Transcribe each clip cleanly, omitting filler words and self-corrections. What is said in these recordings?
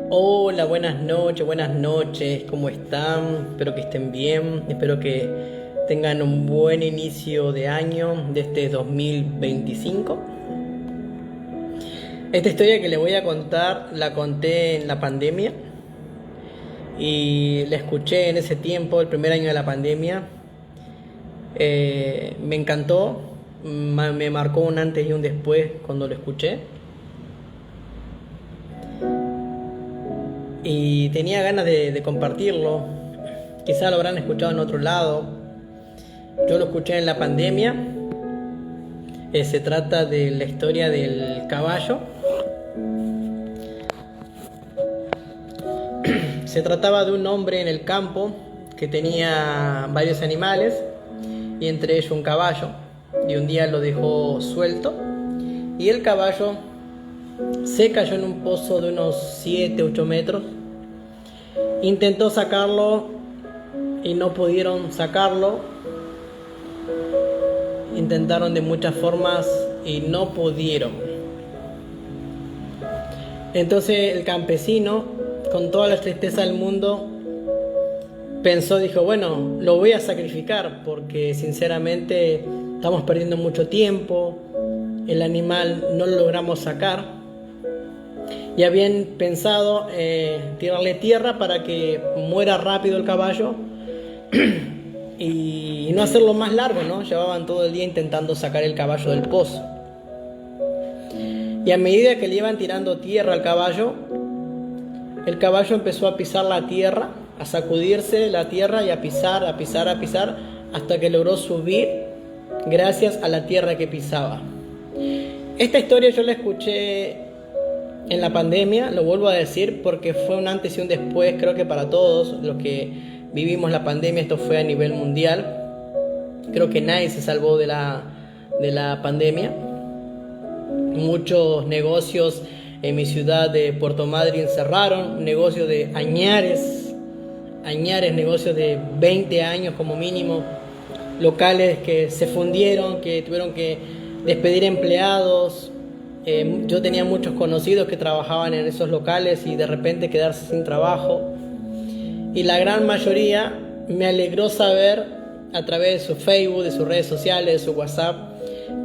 Hola, buenas noches, ¿cómo están? Espero que estén bien, espero que tengan un buen inicio de año de este 2025. Esta historia que les voy a contar la conté en la pandemia y la escuché en ese tiempo, el primer año de la pandemia. Me encantó, me marcó un antes y un después cuando lo escuché. Y tenía ganas de compartirlo. Quizá lo habrán escuchado en otro lado. Yo lo escuché en la pandemia. Se trata de la historia del caballo. Se trataba de un hombre en el campo que tenía varios animales y entre ellos un caballo. Y un día lo dejó suelto y el caballo se cayó en un pozo de unos 7-8 metros. Intentó sacarlo y no pudieron sacarlo. Intentaron de muchas formas y no pudieron. Entonces el campesino, con toda la tristeza del mundo, dijo, bueno, lo voy a sacrificar porque sinceramente estamos perdiendo mucho tiempo, el animal no lo logramos sacar. Y habían pensado tirarle tierra para que muera rápido el caballo y no hacerlo más largo, ¿no? Llevaban todo el día intentando sacar el caballo del pozo. Y a medida que le iban tirando tierra al caballo, el caballo empezó a pisar la tierra, a sacudirse la tierra y a pisar, hasta que logró subir gracias a la tierra que pisaba. Esta historia yo la escuché en la pandemia, lo vuelvo a decir porque fue un antes y un después, creo que para todos los que vivimos la pandemia, esto fue a nivel mundial. Creo que nadie se salvó de la pandemia. Muchos negocios en mi ciudad de Puerto Madryn cerraron, negocios de añares, negocios de 20 años como mínimo, locales que se fundieron, que tuvieron que despedir empleados. Yo tenía muchos conocidos que trabajaban en esos locales y de repente quedarse sin trabajo. Y la gran mayoría me alegró saber a través de su Facebook, de sus redes sociales, de su WhatsApp,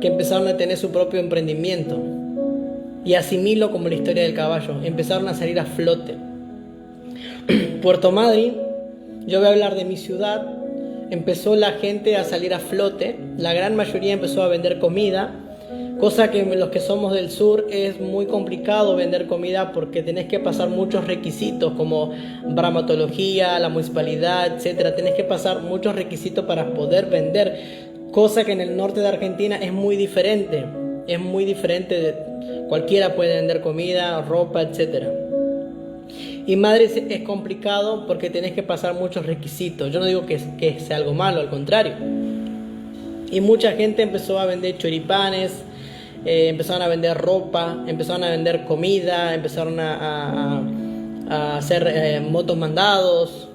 que empezaron a tener su propio emprendimiento. Y asimilo como la historia del caballo, empezaron a salir a flote. Puerto Madryn, yo voy a hablar de mi ciudad, empezó la gente a salir a flote, la gran mayoría empezó a vender comida, cosa que los que somos del sur es muy complicado vender comida porque tenés que pasar muchos requisitos como bromatología, la municipalidad, etcétera. Tenés que pasar muchos requisitos para poder vender, cosa que en el norte de Argentina es muy diferente. Es muy diferente, cualquiera puede vender comida, ropa, etcétera. Y Madrid es complicado porque tenés que pasar muchos requisitos. Yo no digo que sea algo malo, al contrario. Y mucha gente empezó a vender choripanes, empezaron a vender ropa, empezaron a vender comida, empezaron a hacer motos mandados,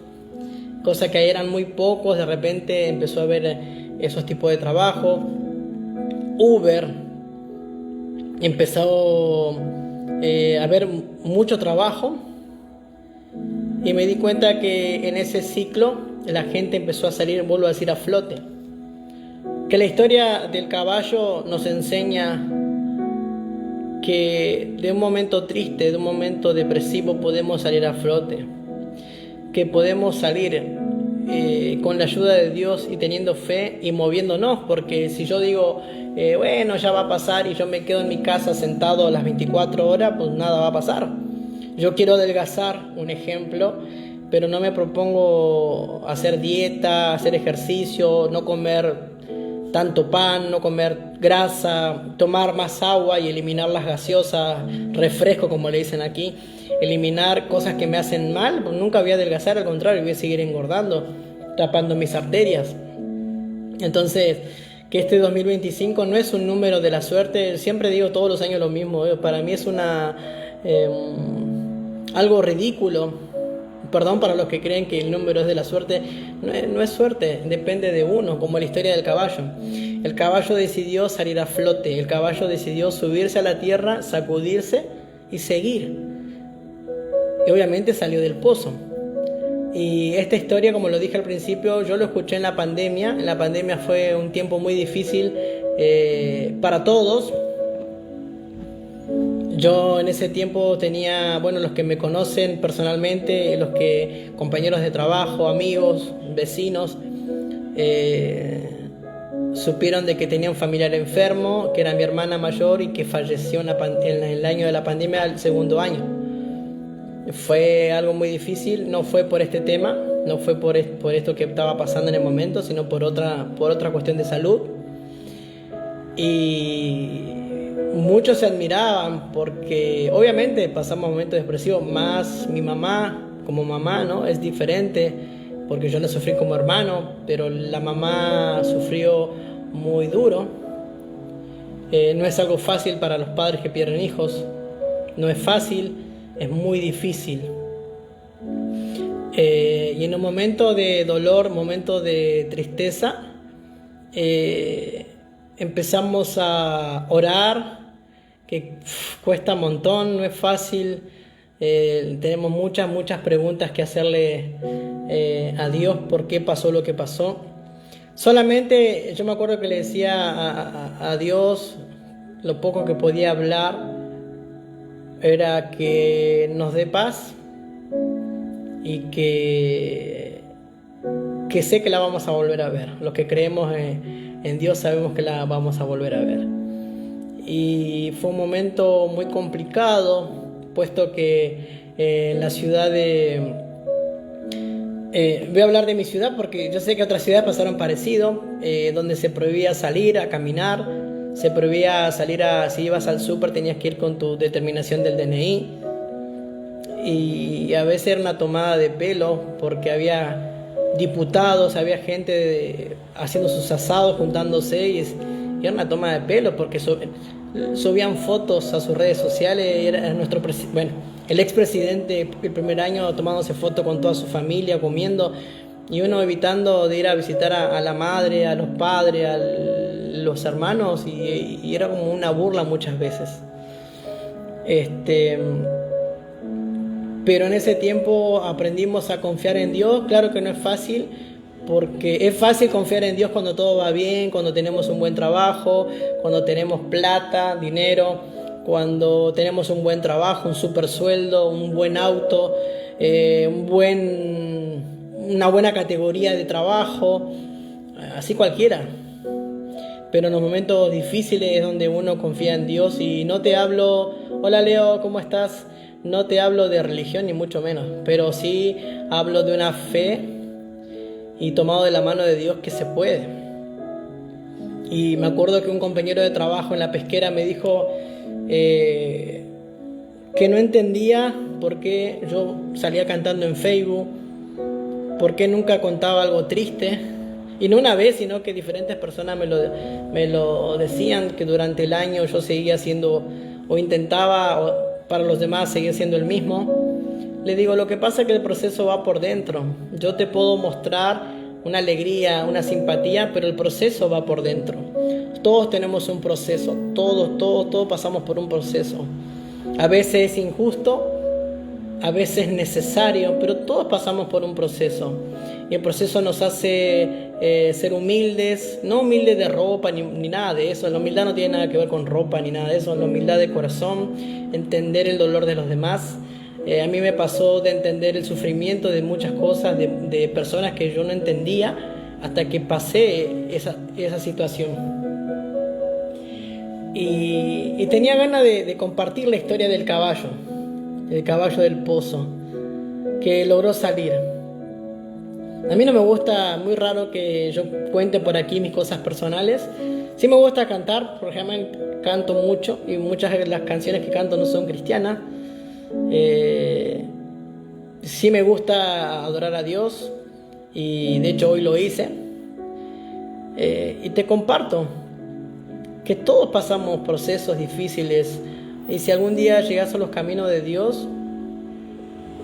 cosas que eran muy pocos. De repente empezó a haber esos tipos de trabajo. Uber, empezó a haber mucho trabajo y me di cuenta que en ese ciclo la gente empezó a salir, vuelvo a decir, a flote. Que la historia del caballo nos enseña que de un momento triste, de un momento depresivo podemos salir a flote, que podemos salir con la ayuda de Dios y teniendo fe y moviéndonos, porque si yo digo bueno, ya va a pasar y yo me quedo en mi casa sentado las 24 horas, pues nada va a pasar. Yo quiero adelgazar, un ejemplo, pero no me propongo hacer dieta, hacer ejercicio, no comer tanto pan, no comer grasa, tomar más agua y eliminar las gaseosas, refresco como le dicen aquí, eliminar cosas que me hacen mal. Pues nunca voy a adelgazar, al contrario, voy a seguir engordando, tapando mis arterias. Entonces, que este 2025 no es un número de la suerte. Siempre digo todos los años lo mismo, para mí es algo ridículo. Perdón para los que creen que el número es de la suerte. No es suerte, depende de uno, como la historia del caballo. El caballo decidió salir a flote, el caballo decidió subirse a la tierra, sacudirse y seguir. Y obviamente salió del pozo. Y esta historia, como lo dije al principio, yo lo escuché en la pandemia. En la pandemia fue un tiempo muy difícil para todos. Yo en ese tiempo tenía, los que me conocen personalmente, compañeros de trabajo, amigos, vecinos, supieron de que tenía un familiar enfermo, que era mi hermana mayor y que falleció en el año de la pandemia, el segundo año. Fue algo muy difícil, no fue por este tema, no fue por esto que estaba pasando en el momento, sino por otra cuestión de salud. Y muchos se admiraban porque obviamente pasamos momentos depresivos, más mi mamá, como mamá, ¿no? Es diferente porque yo la sufrí como hermano, pero la mamá sufrió muy duro. No es algo fácil para los padres que pierden hijos, no es fácil. Es muy difícil. Y en un momento de dolor, momento de tristeza, empezamos a orar, que cuesta un montón, no es fácil. Tenemos muchas preguntas que hacerle a Dios por qué pasó lo que pasó. Solamente yo me acuerdo que le decía a Dios lo poco que podía hablar, era que nos dé paz y que sé que la vamos a volver a ver. Los que creemos en Dios sabemos que la vamos a volver a ver. Y fue un momento muy complicado, puesto que la ciudad voy a hablar de mi ciudad porque yo sé que otras ciudades pasaron parecido, donde se prohibía salir a caminar. Se prohibía salir si ibas al súper tenías que ir con tu determinación del DNI. Y a veces era una tomada de pelo porque había diputados, había gente haciendo sus asados, juntándose y era una toma de pelo porque subían fotos a sus redes sociales. Era el expresidente el primer año tomándose foto con toda su familia, comiendo, y uno evitando de ir a visitar a la madre, a los padres, a los hermanos, y era como una burla muchas veces. Pero en ese tiempo aprendimos a confiar en Dios. Claro que no es fácil, porque es fácil confiar en Dios cuando todo va bien, cuando tenemos un buen trabajo, cuando tenemos plata, dinero, cuando tenemos un buen trabajo, un super sueldo, un buen auto, una buena categoría de trabajo, así cualquiera. Pero en los momentos difíciles es donde uno confía en Dios. Y no te hablo, hola Leo, ¿cómo estás? No te hablo de religión ni mucho menos, pero sí hablo de una fe y tomado de la mano de Dios que se puede. Y me acuerdo que un compañero de trabajo en la pesquera me dijo que no entendía por qué yo salía cantando en Facebook, por qué nunca contaba algo triste. Y no una vez, sino que diferentes personas me lo decían, que durante el año yo seguía siendo, o intentaba, para los demás seguir siendo el mismo. Le digo, lo que pasa es que el proceso va por dentro. Yo te puedo mostrar una alegría, una simpatía, pero el proceso va por dentro. Todos tenemos un proceso, todos pasamos por un proceso. A veces es injusto, a veces necesario, pero todos pasamos por un proceso. Y el proceso nos hace ser humildes, no humildes de ropa ni nada de eso. La humildad no tiene nada que ver con ropa ni nada de eso. La humildad de corazón, entender el dolor de los demás. A mí me pasó de entender el sufrimiento de muchas cosas, de personas que yo no entendía hasta que pasé esa situación. Y tenía ganas de compartir la historia del caballo del pozo, que logró salir. A mí no me gusta, muy raro que yo cuente por aquí mis cosas personales. Sí me gusta cantar, porque canto mucho y muchas de las canciones que canto no son cristianas. Sí me gusta adorar a Dios y de hecho hoy lo hice. Y te comparto que todos pasamos procesos difíciles, y si algún día llegas a los caminos de Dios,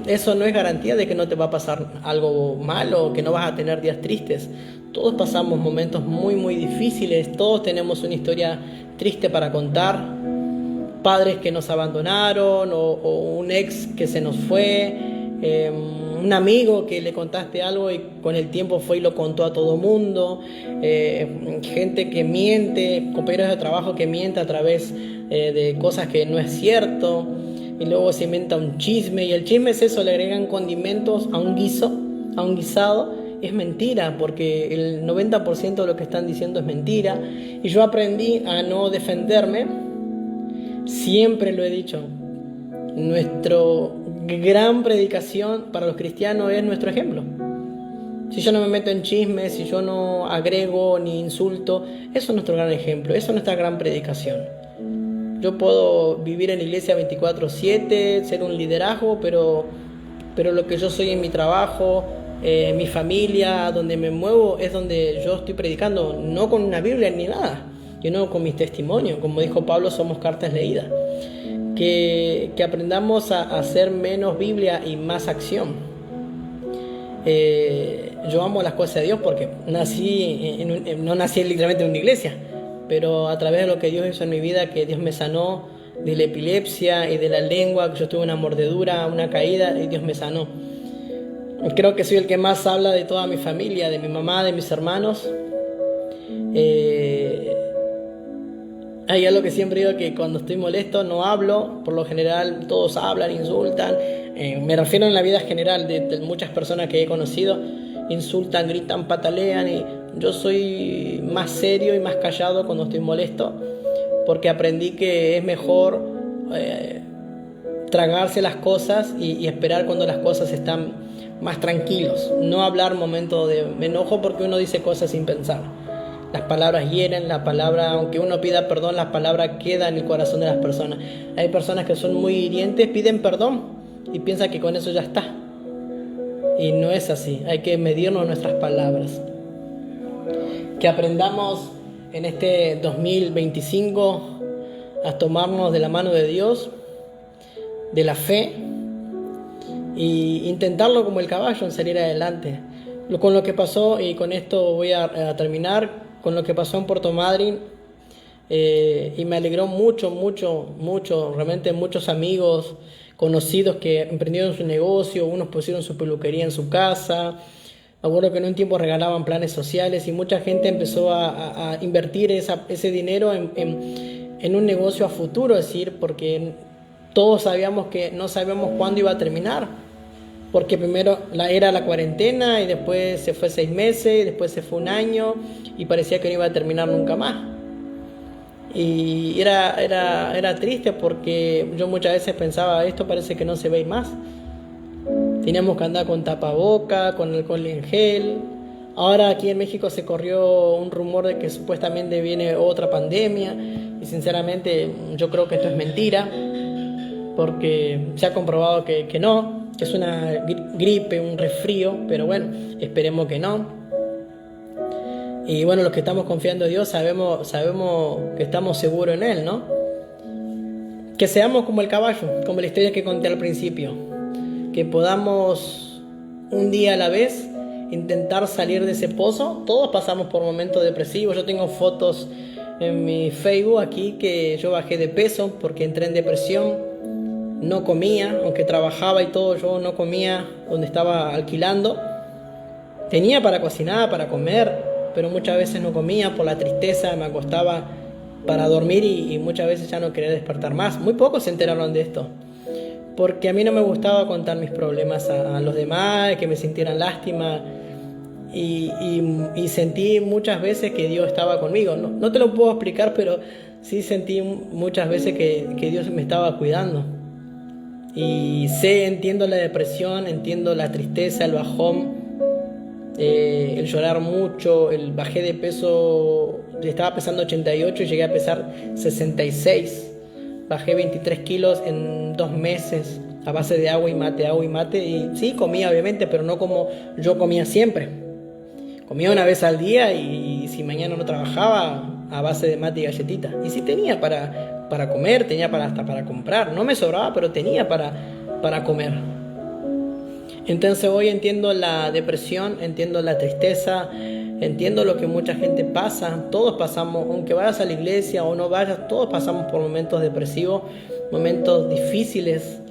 eso no es garantía de que no te va a pasar algo malo, que no vas a tener días tristes. Todos pasamos momentos muy, muy difíciles, todos tenemos una historia triste para contar, padres que nos abandonaron, o un ex que se nos fue, un amigo que le contaste algo y con el tiempo fue y lo contó a todo mundo, gente que miente, compañeros de trabajo que mienten a través de cosas que no es cierto, y luego se inventa un chisme, y el chisme es eso, le agregan condimentos a un guisado. Es mentira, porque el 90% de lo que están diciendo es mentira, y yo aprendí a no defenderme. Siempre lo he dicho, nuestro gran predicación para los cristianos es nuestro ejemplo. Si yo no me meto en chismes, si yo no agrego ni insulto, eso es nuestro gran ejemplo, eso es nuestra gran predicación. Yo puedo vivir en la iglesia 24/7, ser un liderazgo, pero lo que yo soy en mi trabajo, mi familia, donde me muevo, es donde yo estoy predicando, no con una Biblia ni nada, sino con mis testimonios. Como dijo Pablo, somos cartas leídas. Que aprendamos a hacer menos Biblia y más acción. Yo amo las cosas de Dios porque no nací literalmente en una iglesia, pero a través de lo que Dios hizo en mi vida, que Dios me sanó de la epilepsia y de la lengua, que yo tuve una mordedura, una caída, y Dios me sanó. Creo que soy el que más habla de toda mi familia, de mi mamá, de mis hermanos. Hay algo que siempre digo, que cuando estoy molesto no hablo. Por lo general todos hablan, insultan. Me refiero en la vida general de muchas personas que he conocido. Insultan, gritan, patalean, y yo soy más serio y más callado cuando estoy molesto, porque aprendí que es mejor tragarse las cosas y esperar cuando las cosas están más tranquilos. No hablar momento de enojo, porque uno dice cosas sin pensar. Las palabras hieren, la palabra, aunque uno pida perdón, la palabra queda en el corazón de las personas. Hay personas que son muy hirientes, piden perdón y piensan que con eso ya está. Y no es así, hay que medirnos nuestras palabras. Que aprendamos en este 2025 a tomarnos de la mano de Dios, de la fe, e intentarlo como el caballo en salir adelante. Con lo que pasó, y con esto voy a terminar, con lo que pasó en Puerto Madryn, y me alegró mucho, realmente muchos amigos, conocidos que emprendieron su negocio, unos pusieron su peluquería en su casa. Me acuerdo que en un tiempo regalaban planes sociales y mucha gente empezó a invertir ese dinero en un negocio a futuro, es decir, porque todos sabíamos que no sabíamos cuándo iba a terminar, porque primero era la cuarentena, y después se fue 6 meses, y después se fue 1 año, y parecía que no iba a terminar nunca más. Y era triste, porque yo muchas veces pensaba, esto parece que no se va a ir más. Teníamos que andar con tapaboca, con alcohol en gel. Ahora aquí en México se corrió un rumor de que supuestamente viene otra pandemia, y sinceramente yo creo que esto es mentira, porque se ha comprobado que no, que es una gripe, un resfrío, pero bueno, esperemos que no. Y bueno, los que estamos confiando en Dios sabemos que estamos seguros en Él, ¿no? Que seamos como el caballo, como la historia que conté al principio, que podamos un día a la vez intentar salir de ese pozo. Todos pasamos por momentos depresivos. Yo tengo fotos en mi Facebook aquí que yo bajé de peso porque entré en depresión. No comía, aunque trabajaba y todo, yo no comía donde estaba alquilando. Tenía para cocinar, para comer, pero muchas veces no comía por la tristeza. Me acostaba para dormir y muchas veces ya no quería despertar más. Muy pocos se enteraron de esto, porque a mí no me gustaba contar mis problemas a los demás, que me sintieran lástima, y sentí muchas veces que Dios estaba conmigo. No te lo puedo explicar, pero sí sentí muchas veces que Dios me estaba cuidando. Y entiendo la depresión, entiendo la tristeza, el bajón, el llorar mucho. Bajé de peso, estaba pesando 88 y llegué a pesar 66. Bajé 23 kilos en 2 meses a base de agua y mate. Y sí, comía obviamente, pero no como yo comía siempre. Comía una vez al día y si mañana no trabajaba a base de mate y galletita. Y sí tenía para comer, tenía hasta para comprar. No me sobraba, pero tenía para comer. Entonces hoy entiendo la depresión, entiendo la tristeza, entiendo lo que mucha gente pasa. Todos pasamos, aunque vayas a la iglesia o no vayas, todos pasamos por momentos depresivos, momentos difíciles,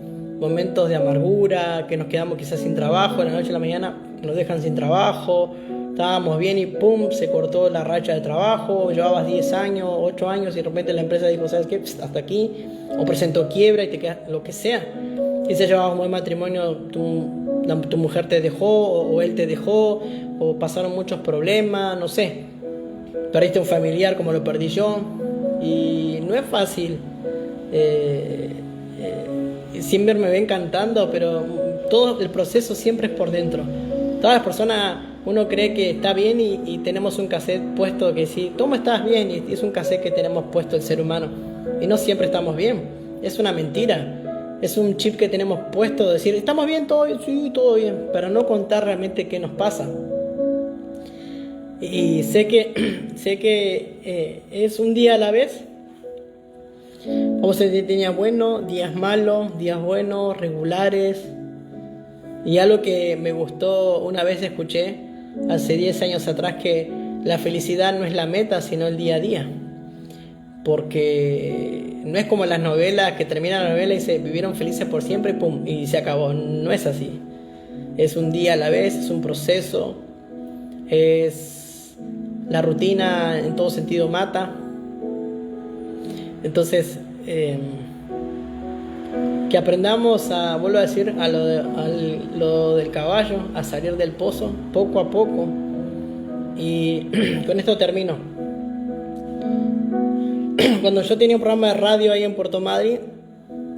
momentos de amargura, que nos quedamos quizás sin trabajo, de la noche a la mañana nos dejan sin trabajo, estábamos bien y pum, se cortó la racha de trabajo, llevabas 10 años, 8 años y de repente la empresa dijo, ¿sabes qué? Hasta aquí, o presentó quiebra y te quedas, lo que sea. Y se llevaba un buen matrimonio, tu mujer te dejó o él te dejó, o pasaron muchos problemas, no sé. Perdiste un familiar como lo perdí yo y no es fácil. Siempre me ven cantando, pero todo el proceso siempre es por dentro. Todas las personas, uno cree que está bien y tenemos un cassette puesto que sí, ¿cómo estás bien? Y es un cassette que tenemos puesto el ser humano. Y no siempre estamos bien. Es una mentira. Es un chip que tenemos puesto de decir, ¿estamos bien? ¿Todo bien? Sí, todo bien. Pero no contar realmente qué nos pasa. Y sé que es un día a la vez. Vamos a tener días buenos, días malos, días buenos, regulares. Y algo que me gustó, una vez escuché hace 10 años atrás, que la felicidad no es la meta, sino el día a día. Porque no es como las novelas, que termina la novela y se vivieron felices por siempre y pum, y se acabó. No es así. Es un día a la vez, es un proceso. Es la rutina, en todo sentido mata. Entonces, que aprendamos a, vuelvo a decir, a lo del caballo, a salir del pozo poco a poco. Y con esto termino. Cuando yo tenía un programa de radio ahí en Puerto Madryn,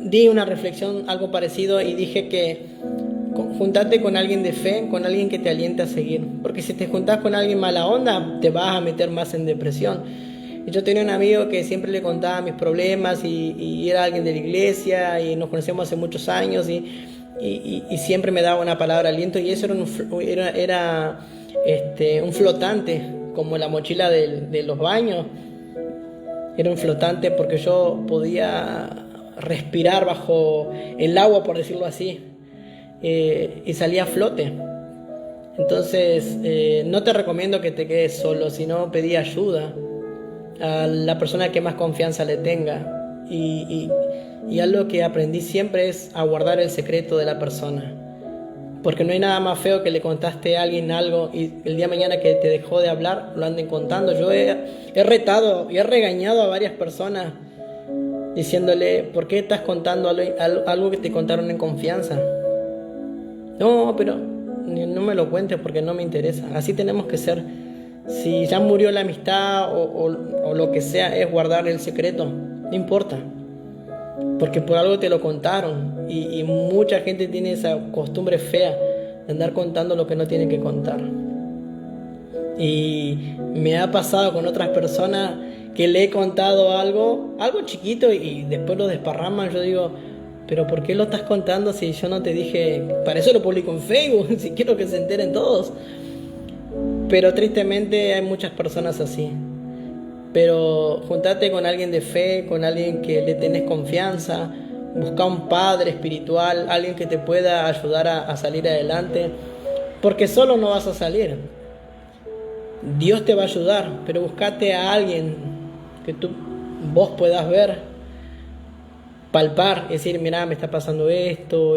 di una reflexión algo parecido y dije que juntate con alguien de fe, con alguien que te aliente a seguir. Porque si te juntás con alguien mala onda, te vas a meter más en depresión. Y yo tenía un amigo que siempre le contaba mis problemas y era alguien de la iglesia y nos conocíamos hace muchos años y siempre me daba una palabra de aliento, y eso era un flotante, como la mochila de los baños. Era un flotante porque yo podía respirar bajo el agua, por decirlo así, y salía a flote. Entonces, no te recomiendo que te quedes solo, sino pedí ayuda a la persona que más confianza le tenga. Y algo que aprendí siempre es a guardar el secreto de la persona. Porque no hay nada más feo que le contaste a alguien algo y el día de mañana que te dejó de hablar lo anden contando. Yo he retado y he regañado a varias personas diciéndole, ¿por qué estás contando algo que te contaron en confianza? No, pero no me lo cuentes porque no me interesa. Así tenemos que ser. Si ya murió la amistad o lo que sea, es guardar el secreto. No importa. Porque por algo te lo contaron y mucha gente tiene esa costumbre fea de andar contando lo que no tienen que contar. Y me ha pasado con otras personas que le he contado algo chiquito y después lo desparraman. Yo digo, pero ¿por qué lo estás contando si yo no te dije? Para eso lo publico en Facebook, si quiero que se enteren todos. Pero tristemente hay muchas personas así. Pero juntate con alguien de fe, con alguien que le tenés confianza, busca un padre espiritual, alguien que te pueda ayudar a salir adelante, porque solo no vas a salir. Dios te va a ayudar, pero buscate a alguien que vos puedas ver, palpar, decir, mira, me está pasando esto.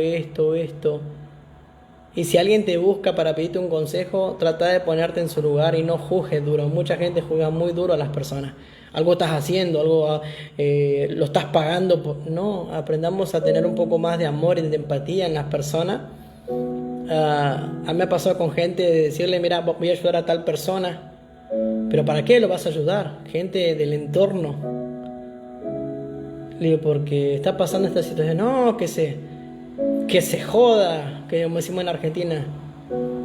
Y si alguien te busca para pedirte un consejo, trata de ponerte en su lugar y no juzgues duro. Mucha gente juzga muy duro a las personas. Algo estás haciendo, algo lo estás pagando. No, aprendamos a tener un poco más de amor y de empatía en las personas. A mí me ha pasado con gente de decirle, mira, voy a ayudar a tal persona. ¿Pero para qué lo vas a ayudar? Gente del entorno. Le digo, porque está pasando esta situación. No, que se joda, que como decimos en Argentina.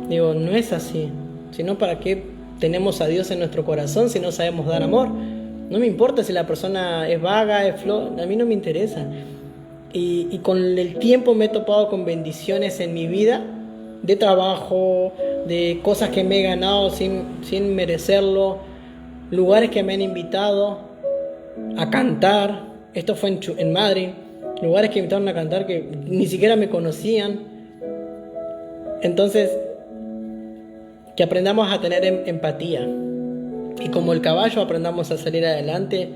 Digo, no es así. Sino, ¿para qué tenemos a Dios en nuestro corazón si no sabemos dar amor? No me importa si la persona es vaga, es flor, a mí no me interesa. Y con el tiempo me he topado con bendiciones en mi vida, de trabajo, de cosas que me he ganado sin merecerlo, lugares que me han invitado a cantar. Esto fue en Madrid. Lugares que me invitaron a cantar que ni siquiera me conocían. Entonces, que aprendamos a tener empatía. Y como el caballo, aprendamos a salir adelante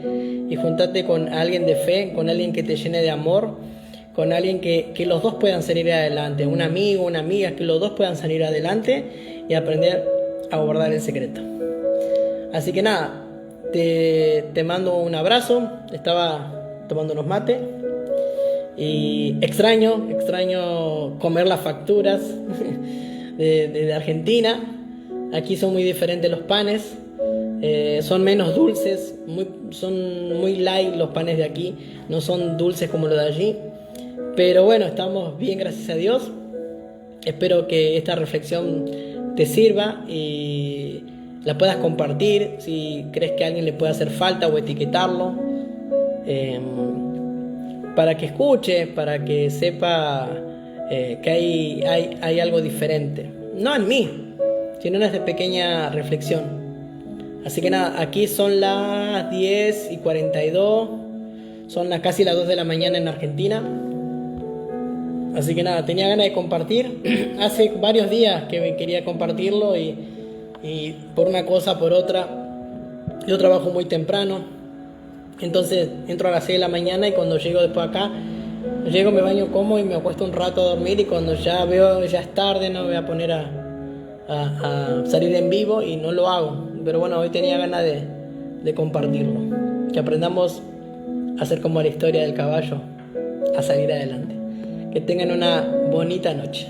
y juntarte con alguien de fe, con alguien que te llene de amor, con alguien que los dos puedan salir adelante. Un amigo, una amiga, que los dos puedan salir adelante y aprender a guardar el secreto. Así que nada, te mando un abrazo. Estaba tomando unos mates y extraño comer las facturas de Argentina. Aquí son muy diferentes los panes, son menos dulces, son muy light los panes de aquí, no son dulces como los de allí. Pero bueno, estamos bien, gracias a Dios. Espero que esta reflexión te sirva y la puedas compartir si crees que a alguien le puede hacer falta, o etiquetarlo, para que escuche, para que sepa que hay algo diferente. No en mí, sino en esta pequeña reflexión. Así que nada, aquí son las 10:42, son casi las 2 de la mañana en Argentina. Así que nada, tenía ganas de compartir. Hace varios días que me quería compartirlo y por una cosa, por otra, yo trabajo muy temprano. Entonces entro a las 6 de la mañana y cuando llego después acá, me baño, como y me acuesto un rato a dormir, y cuando ya veo ya es tarde, no me voy a poner a salir en vivo y no lo hago. Pero bueno, hoy tenía ganas de compartirlo. Que aprendamos a hacer como la historia del caballo, a salir adelante. Que tengan una bonita noche.